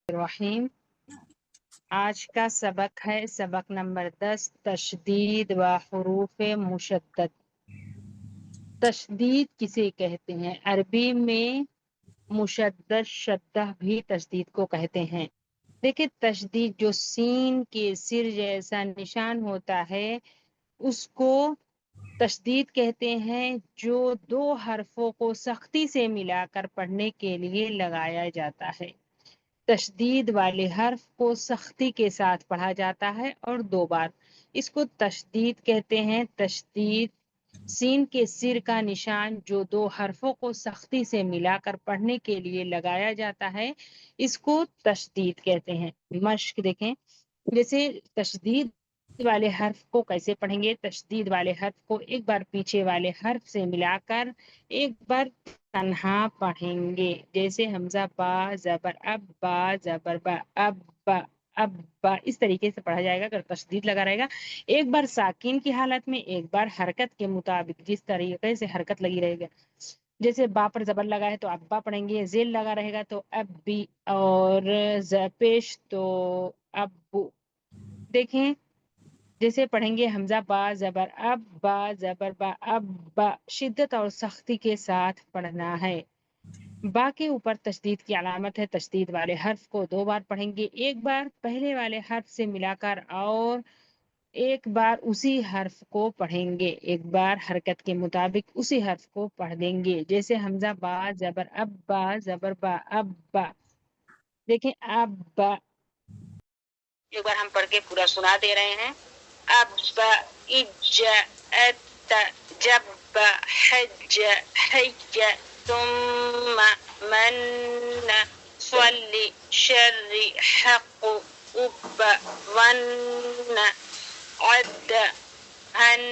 الرحیم۔ آج کا سبق ہے سبق نمبر 10، تشدید و حروف مشدد۔ تشدید کسے کہتے ہیں؟ عربی میں مشدد شدہ بھی تشدید کو کہتے ہیں۔ دیکھیں، تشدید جو سین کے سر جیسا نشان ہوتا ہے اس کو تشدید کہتے ہیں، جو دو حرفوں کو سختی سے ملا کر پڑھنے کے لیے لگایا جاتا ہے۔ تشدید والے حرف کو سختی کے ساتھ پڑھا جاتا ہے اور 2 بار۔ اس کو تشدید کہتے ہیں۔ تشدید سین کے سر کا نشان جو 2 حرفوں کو سختی سے ملا کر پڑھنے کے لیے لگایا جاتا ہے، اس کو تشدید کہتے ہیں۔ مشق دیکھیں، جیسے تشدید والے حرف کو کیسے پڑھیں گے؟ تشدید والے حرف کو ایک بار پیچھے والے حرف سے ملا کر ایک بار تنہا پڑھیں گے، جیسے حمزہ با زبر اب، با زبر با اب، با اب، با، اس طریقے سے پڑھا جائے گا اگر تشدید لگا رہے گا۔ ایک بار ساکین کی حالت میں، ایک بار حرکت کے مطابق، جس طریقے سے حرکت لگی رہے گا، جیسے با پر زبر لگا ہے تو ابا پڑھیں گے، ذیل لگا رہے گا تو اب بھی، اور پیش تو ابو۔ دیکھیں، جیسے پڑھیں گے حمزہ با زبر اب، با زبر با اب، با، شدت اور سختی کے ساتھ پڑھنا ہے۔ با کے اوپر تشدید کی علامت ہے۔ تشدید والے حرف کو 2 بار پڑھیں گے، ایک بار پہلے والے حرف سے ملا کر اور ایک بار اسی حرف کو پڑھیں گے، ایک بار حرکت کے مطابق اسی حرف کو پڑھ دیں گے، جیسے حمزہ با زبر اب، با زبر با اب، با۔ دیکھیں، اب با، ایک بار ہم پڑھ کے پورا سنا دے رہے ہیں۔ اب اج ات جب حج حج ثم من صل شر حق اب ون عد ان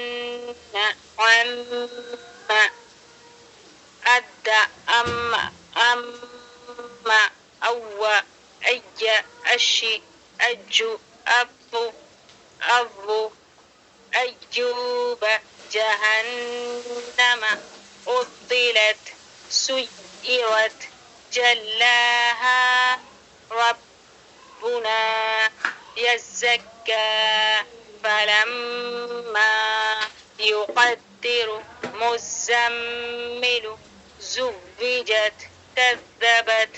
عم اد ام ام او ای اشی اجو ابو ابو ایوب جہنم عطلت سیرت جلاها ربنا يزكى فلما يقدر مزمل زوجت كذبت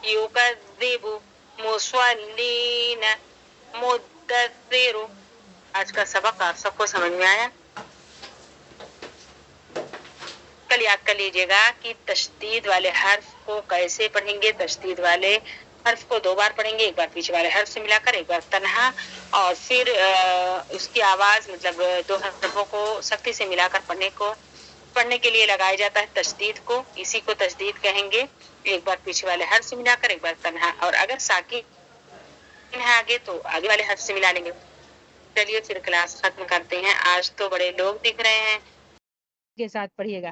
يكذب مصلين مدثر۔ آج کا سبق آپ سب کو سمجھ میں آیا؟ کل یاد کر لیجئے گا کہ تشدید والے حرف کو کیسے پڑھیں گے۔ تشدید والے حرف کو 2 بار پڑھیں گے، ایک بار پیچھے والے حرف سے ملا کر، ایک بار تنہا، اور پھر اس کی آواز مطلب 2 حرفوں کو سختی سے ملا کر پڑھنے کے لیے لگایا جاتا ہے تشدید کو، اسی کو تشدید کہیں گے۔ ایک بار پیچھے والے حرف سے ملا کر، ایک بار تنہا، اور اگر ساکن ہے آگے تو آگے والے حرف سے ملا لیں گے۔ چلیے پھر کلاس ختم کرتے ہیں۔ آج تو بڑے لوگ دکھ رہے ہیں، کے ساتھ پڑھیے گا۔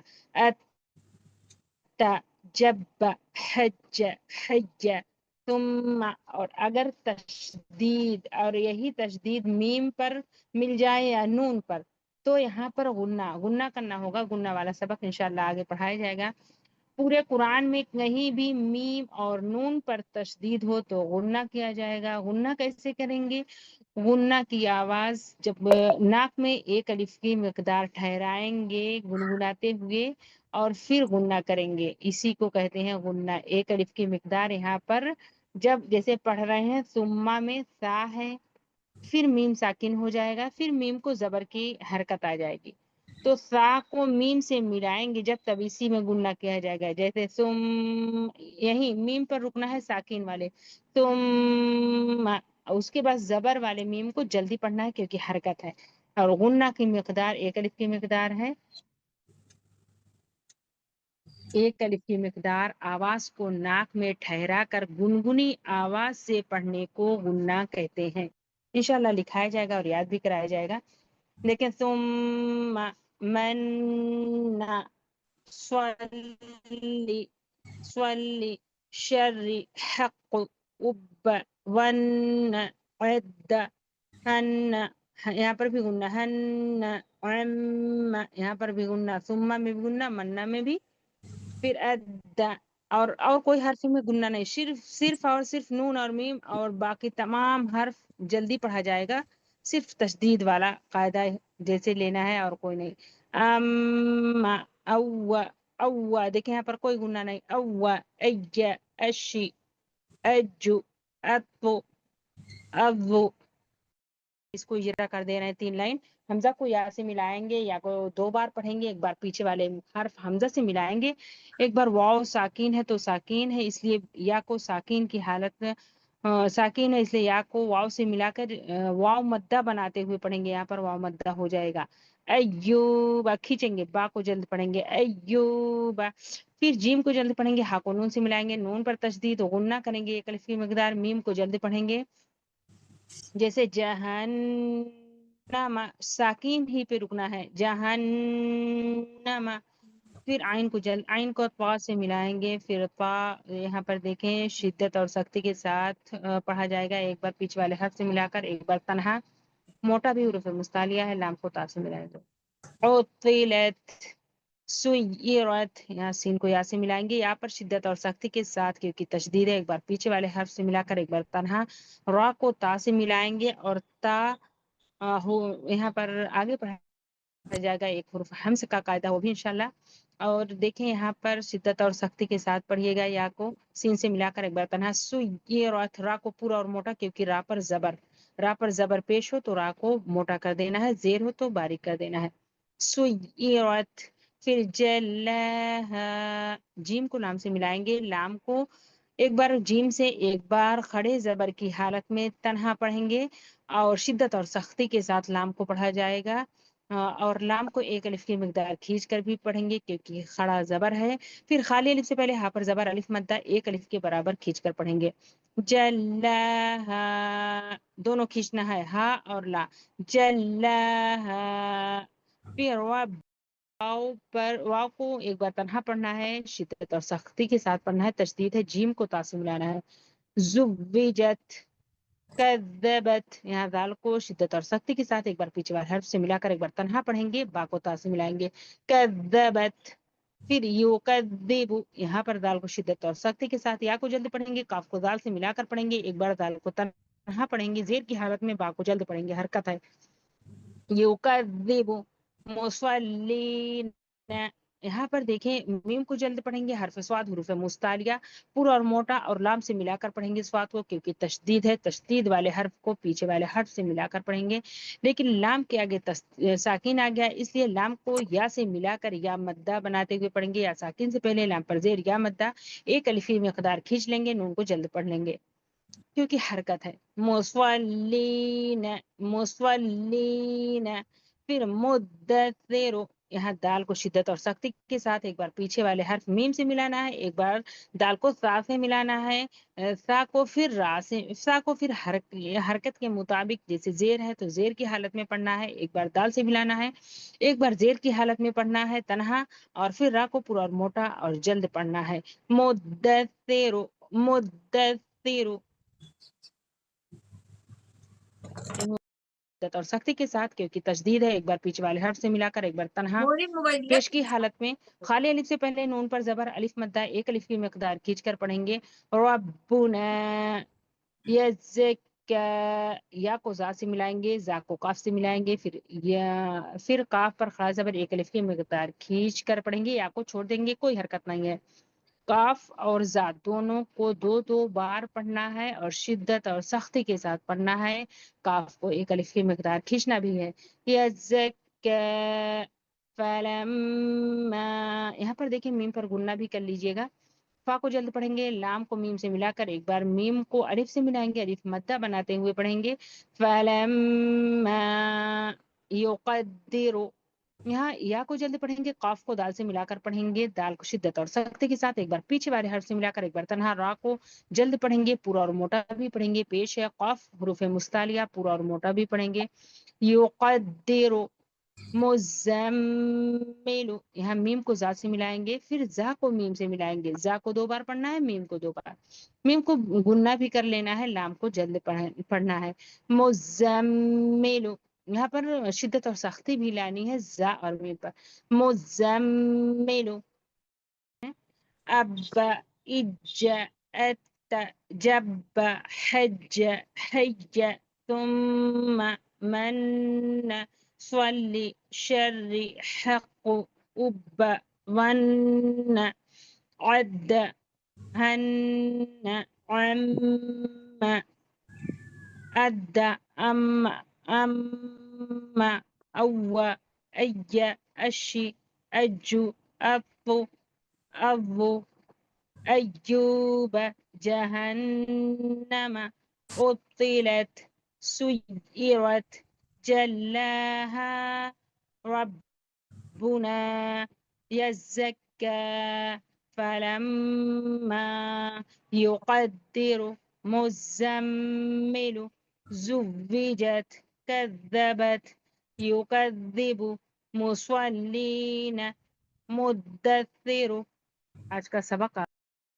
جب حج حج ثم، اور اگر تشدید، اور یہی تشدید میم پر مل جائے یا نون پر، تو یہاں پر غنہ کرنا ہوگا۔ غنہ والا سبق انشاءاللہ آگے پڑھایا جائے گا۔ پورے قرآن میں کہیں بھی میم اور نون پر تشدید ہو تو غنہ کیا جائے گا۔ غنہ کیسے کریں گے؟ غنہ کی آواز جب ناک میں ایک الف کی مقدار ٹھہرائیں گے گنگناتے ہوئے، اور پھر غنہ کریں گے، اسی کو کہتے ہیں غنہ۔ ایک الف کی مقدار یہاں پر جب جیسے پڑھ رہے ہیں، ثم میں سا ہے، پھر میم ساکن ہو جائے گا، پھر میم کو زبر کی حرکت آ جائے گی، تو سا کو میم سے ملائیں گے جب، تب اسی میں غنہ کیا جائے گا۔ جیسے ثم، یہی میم پر رکنا ہے ساکن والے، ثم، اس کے بعد زبر والے میم کو جلدی پڑھنا ہے کیونکہ حرکت ہے، اور غنہ کی مقدار ایک الف کی مقدار ہے۔ ایک الف کی مقدار آواز کو ناک میں ٹھہرا کر گنگنی آواز سے پڑھنے کو غنہ کہتے ہیں۔ انشاءاللہ لکھایا جائے گا اور یاد بھی کرایا جائے گا۔ لیکن ثم من صلی شر حق اب ون عد ہن، یہاں پر بھی غنہ، ہن عم، یہاں پر بھی غنہ، ثم میں بھی غنہ، منہ میں بھی، پھر اد اور کوئی حرف میں گننا نہیں، صرف اور صرف نون اور میم اور باقی تمام حرف جلدی پڑھا جائے گا، صرف تشدید والا قاعدہ جیسے لینا ہے اور کوئی نہیں. او دیکھیں یہاں پر کوئی گننا نہیں. او اشی اجو اتو ابو. اس کو اجرا کر دے رہے ہیں 3 لائن. حمزہ کو یا سے ملائیں گے، یا کو 2 بار پڑھیں گے، ایک بار پیچھے والے حرف حمزہ سے ملائیں گے. ایک بار واو ساکین ہے تو ساکین ہے، اس لیے یا کو ساکین کی حالت میں ساکین ہے، اس لیے یا کو واو سے ملا کر واو مدہ بناتے ہوئے پڑھیں گے. یہاں پر واو مدہ ہو جائے گا. ایوبا کھینچیں گے، با کو جلد پڑھیں گے ایوبا. پھر جیم کو جلد پڑھیں گے، ہا کو نون سے ملائیں گے، نون پر تشدید غنہ کریں گے، ایک الف کی مقدار. میم کو جلد پڑھیں گے جیسے جہنم، ساکین ہی پہ رکنا ہے، جہنم. پھر عین کو طا سے ملائیں گے، پھر طا یہاں پر دیکھیں شدت اور سختی کے ساتھ پڑھا جائے گا، ایک بار پیچھے والے حرف سے ملا کر، ایک بار تنہا. موٹا بھی حروف مستعلیہ ہے، لام کو تا سے ملائیں گے. عطلت سیرت، یہاں سین کو یا سے ملائیں گے، یہاں پر شدت اور سختی کے ساتھ کیونکہ تشدید ہے، ایک بار پیچھے والے حرف سے ملا کر، ایک بار تنہا. را کو تا سے ملائیں گے اور تا یہاں پر آگے پڑھا جائے گا ایک حرف حمز کا قاعدہ، وہ بھی انشاءاللہ. اور دیکھیں یہاں پر شدت اور سختی کے ساتھ پڑھیے گا، یا کو سین سے ملا کر ایک بار تنہا. سیرت، را کو پورا اور موٹا کیونکہ را پر زبر پیش ہو تو را کو موٹا کر دینا ہے، زیر ہو تو باریک کر دینا ہے. سیرت. پھر جیم کو لام سے ملائیں گے، لام کو ایک بار جیم سے ایک بار کھڑے زبر کی حالت میں تنہا پڑھیں گے، اور شدت اور سختی کے ساتھ لام کو پڑھا جائے گا. اور لام کو ایک الف کی مقدار کھینچ کر بھی پڑھیں گے کیونکہ کھڑا زبر ہے. پھر خالی الف سے پہلے ہا پر زبر الف مدہ ایک الف کے برابر کھینچ کر پڑھیں گے. جلہا، دونوں کھینچنا ہے، ہا اور لا. جلہا. پھر واو کو ایک بار تنہا پڑھنا ہے، شدت اور سختی کے ساتھ پڑھنا ہے، تشدید ہے. جیم کو تا سے ملانا ہے. زوجت، کذبت، یہاں دال کو شدت اور سختی کے ساتھ ایک بار پیچھے والے حرف سے ملا کر ایک بار تنہا پڑھیں گے، با کو تا سے ملائیں گے. کذبت. پھر یکذب، یہاں پر دال کو شدت اور سختی کے ساتھ یا کو جلد پڑھیں گے، کاف کو دال سے ملا کر پڑھیں گے، ایک بار دال کو تنہا پڑھیں گے، زیر کی حالت میں با کو جلد پڑھیں گے، حرکت ہے. یکذب. مصلین، یہاں پر دیکھیں میم کو جلد پڑھیں گے، حرف سواد حروف مستعلیہ پورا اور موٹا، اور لام سے ملا کر پڑھیں گے سواد کو کیونکہ تشدید ہے، تشدید والے حرف کو پیچھے والے حرف سے ملا کر پڑھیں گے. لیکن لام کے آگے ساکین آ گیا، اس لیے لام کو یا سے ملا کر یا مدہ بناتے ہوئے پڑھیں گے، یا ساکین سے پہلے لام پر زیر یا مدہ ایک الفی مقدار کھینچ لیں گے، نون کو جلد پڑھ لیں گے کیونکہ حرکت ہے. مصلین، مصلین. پھر مدثر، یہاں دال کو شدت اور سختی کے ساتھ ایک بار پیچھے والے حرف میم سے ملانا ہے، ایک بار دال کو سا سے ملانا ہے، سا کو پھر را سے، سا کو پھر حرکت کے مطابق جیسے زیر ہے تو زیر کی حالت میں پڑھنا ہے، ایک بار دال سے ملانا ہے، ایک بار زیر کی حالت میں پڑھنا ہے تنہا، اور پھر را کو پورا اور موٹا اور جلد پڑھنا ہے. مدثر، مدثر. اور سختی کے ساتھ کیونکہ تشدید ہے، ایک بار پیچھے والے حرف سے ملا کر ایک بار تنہا. پیش کی حالت میں خالی الف سے پہلے نون پر زبر الف مدہ ایک الف کی مقدار کھینچ کر پڑھیں گے. ربنا یزکا، یا کو زا سے ملائیں گے، زا کو کاف سے ملائیں گے، پھر کاف پر خاص زبر ایک الف کی مقدار کھینچ کر پڑھیں گے، یا کو چھوڑ دیں گے، کوئی حرکت نہیں ہے. کاف اور زا دونوں کو 2 بار پڑھنا ہے اور شدت اور سختی کے ساتھ پڑھنا ہے. کاف کو ایک الف کی مقدار کھینچنا بھی ہے. یزکا فلما، یہاں پر دیکھیں میم پر گننا بھی کر لیجئے گا. فا کو جلد پڑھیں گے، لام کو میم سے ملا کر ایک بار میم کو الف سے ملائیں گے، الف مدہ بناتے ہوئے پڑھیں گے. فلما یقدر، یہاں یا کو جلد پڑھیں گے، قاف کو دال سے ملا کر پڑھیں گے، دال کو شدت اور سختی کے ساتھ ایک بار پیچھے والے حرف سے ملا کر ایک بار تنہا. را کو جلد پڑھیں گے، پورا اور موٹا بھی پڑھیں گے، پیش ہے قاف حروف مستعلیہ پورا اور موٹا بھی پڑھیں گے. یقدر. مزمل، یہاں میم کو زا سے ملائیں گے، پھر زا کو میم سے ملائیں گے، زا کو 2 بار پڑھنا ہے، میم کو 2 بار. میم کو گننا بھی کر لینا ہے، لام کو جلد پڑھنا ہے. مزمل، یہاں پر شدت اور سختی بھی لانی ہے زا اور میم پر. مزمل. اب إج جب حج حج ثم من صل شر حق أب ظن عد هن عم أد أم أو أي أشي أجو أضو أيوب جهنم أطلت سيرت جلاها ربنا يزكى فلما يقدر مزمل زوجت كذبت يكذب مصلين مدثر. آج کا سبق